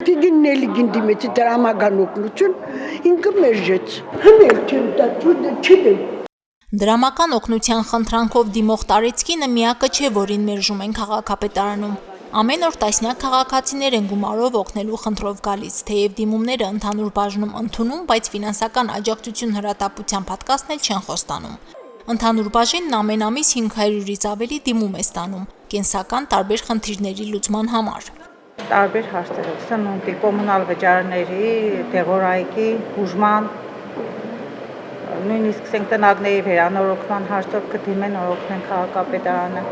Տիկինն էլի գնդի մեծ դրամական օգնություն ինքը մերժեց։ Հնել չեմ տա, չդեմ։ Դրամական օգնության խնդրանքով դիմող տարեցկինը միակը չէ, որին մերժում են քաղաքապետարանում։ Ամեն օր տասնյակ քաղաքացիներ են գումարով օգնելու խնդրով գալիս, թեև դիմումները ընդհանուր բաժնում ընդունում, բայց ֆինանսական աջակցություն հրատապությամբ հատկացնել չեն խոստանում։ Ընդհանուր բաժինն ամեն ամիս 500-ից ավելի դիմում է ստանում, կենսական տարբեր խնդիրների լուծման համար։ Տարբեր հարցերով, սնունդի, կոմունալ վճարների, դեղորայքի, բուժման, նույնիսկ տնտների վերանորոգման հարցով կդիմեն օգնեն քաղաքապետարանը։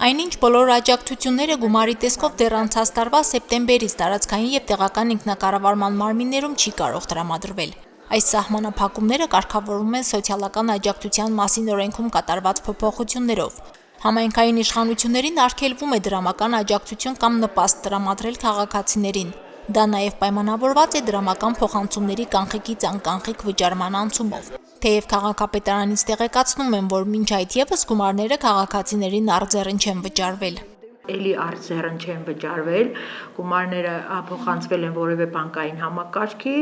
Այնինչ բոլոր աջակցությունները գումարի տեսքով դեռ անցած տարվա սեպտեմբերից տարածքային եւ տեղական ինքնակառավարման մարմիններում չի կարող տրամադրվել։ Այս սահմանափակումները կարգավորվում են սոցիալական աջակցության մասին օրենքում կատարված փոփոխություններով։ Համայնքային իշխանություններին արգելվում է դրամական աջակցություն կամ նպաստ տրամադրել քաղաքացիներին։ Դա նաև պայմանավորված է դրամական փոխանցումների կանխիկից անկանխիկ վճարման անցումով։ Թեև քաղաքապետարանից տեղեկացնում են, որ մինչ այդ եւս գումարները քաղաքացիներին արձեռն չեն վճարվել։ Էլի արձեռն չեն վճարվել, գումարները փոխանցվել են որևէ բանկային համակարգի,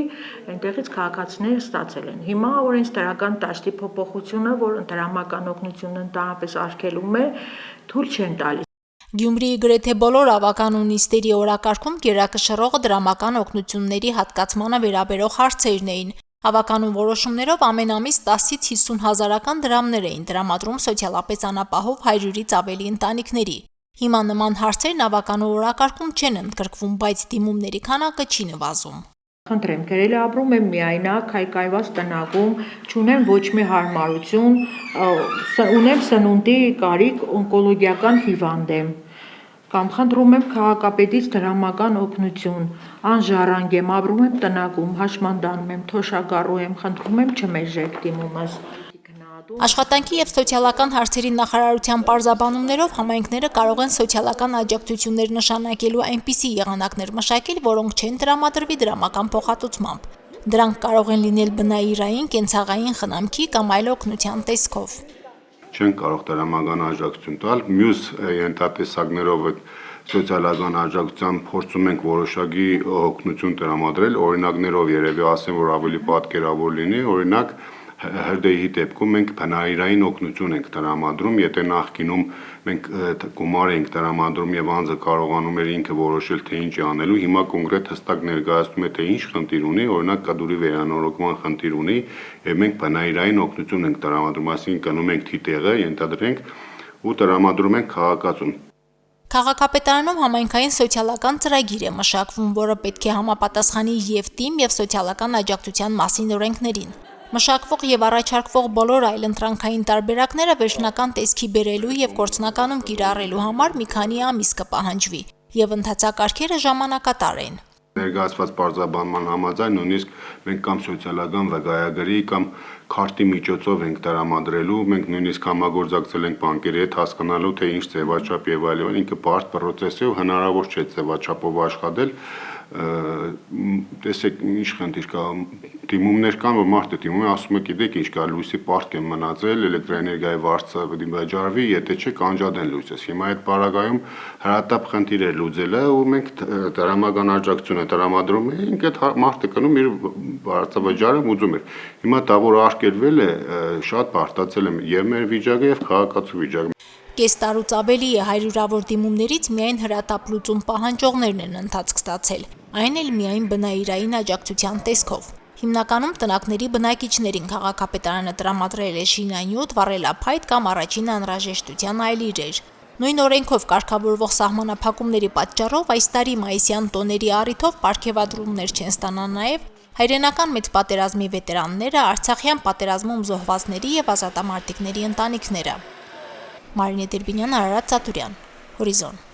այնտեղից քաղաքացիները ստացել են։ Հիմա օրենսդրական դաշտի փոփոխությունը, որ դրամական օգնությունն ընդհանրապես արգելում է, թույլ չեն տալիս։ Գյումրիի գրեթե բոլոր ավականու նիստերի օրակարգում գերակշռողը դրամական օգնությունների հատկացմանը վերաբերող հարցերն էին։ Ավականու որոշումներով ամեն ամիս 10-ից 50 հազարական դրամներ էին տրամադրում սոցիալապես անապահով 100-ից ավելի ընտանիքների։ Հիմա նման հարցերն ավականու օրակարգում չեն ընդգրկվում, բայց դիմումների քանակը չի նվազում։ Խնդրեմ, գրել ապրում եմ միայնակ, հայկայված տնակում, չունեմ ոչ մի հարմարություն, ունեմ սնունդի կարիք, օնկոլոգիական հիվանդ եմ, կամ խնդրում եմ քաղաքապետից դրամական օգնություն, անժառանգ եմ, ապրում եմ տնակում, հաշմանդանում եմ, թոշակառու եմ, խնդրում եմ չմերժեք դիմումս։ Աշխատանքի եւ սոցիալական հարցերի նախարարության պարզաբանումներով համայնքները կարող են սոցիալական աջակցություններ նշանակելու այնպիսի եղանակներ մշակել, որոնք չեն տրամադրվի դրամական փոխհատուցմամբ։ Դրանք կարող են լինել բնայիրային, կենցաղային խնամքի կամ այլ օգնության տեսքով։ Չեն կարող դրամական աջակցություն տալ, մյուս ենթատեսակներով սոցիալական աջակցության փորձում ենք որոշակի օգնություն տրամադրել, օրինակներով երևի ասեմ, որ ավելի պատկերավոր լինի, օրինակ հրդեհի դեպքում մենք բնայիրային օգնություն ենք տրամադրում, եթե նախկինում մենք գումար ենք տրամադրում եւ անձը կարողանում էր ինքը որոշել թե ինչ անելու, հիմա կոնկրետ հստակ ներկայացնում է թե ինչ խնդիր ունի, օրինակ կադրի վերանորոգման խնդիր ունի եւ մենք բնայիրային օգնություն ենք տրամադրում, այսինքն կնում ենք թիթեղը, ենթադրենք ու տրամադրում ենք քաղաքացուն։ Քաղաքապետարանում համայնքային սոցիալական ծրագիր է մշակվում, որը պետք է համապատասխանի եւ թիմ եւ սոցիալական աջակցության մասին օրենքներին։ Մշակվող եւ առաջարկվող բոլոր այլ ընտրանքային տարբերակները վերջնական տեսքի բերելու եւ գործնականում կիրառելու համար մի քանի ամիս կպահանջվի եւ ընթացակարգերը ժամանակատար են։ Ներկայացված պարզաբանման համաձայն նույնիսկ մենք կամ սոցիալական վկայագրի կամ քարտի միջոցով ենք տրամադրելու, մենք նույնիսկ համագործակցել ենք բանկերի հետ հասկանալու թե ինչ ձևաչափ եւ այլն, ինքը բարդ process է ու հնարավոր չէ ձևաչափով աշխատել։ Տեսեք ինչ խնդիր կա, դիմումներ կան, որ մարդը դիմում է, ասում է, գիտեք ինչ կա, լույսի պարտք եմ մնացել, էլեկտրոէներգիայի վարձը պետք է վճարվի, եթե չէ կանջադեն լույսս։ Հիմա այդ պարագայում հրատապ խնդիր է լուծելը, ու մենք դրամական աջակցությունը տրամադրում ենք, այդ մարդը կնում իր վարձավճարը ուզում էր։ Հիմա դա որ արգելվել է, շատ բարդացել է եւ մեր վիճակը եւ քաղաքացու վիճակը։ Կես տարուց ավելի է հարյուրավոր դիմումներից միայն հրատապ լուծում պահանջողներն են ընթացք ստացել, այն էլ միայն բնայիրային աջակցության տեսքով։ Հիմնականում տնակների բնակիչներին քաղաքապետարանը տրամադրել է շինանյութ, վառելափայտ կամ առաջին անհրաժեշտության այլ իրեր։ Նույն օրենքով կարգավորվող սահմանափակումների պատճառով այս տարի մայիսյան տոների առիթով պարգևատրումներ չեն ստանա նաև հայրենական մեծ պատերազմի վետերանները, Արցախյան պատերազմում զոհվածների եւ ազատամարտիկների ընտանիքները։ Մարինե Դերբինյան, Արարատ Ծատուրյան, Հորիզոն։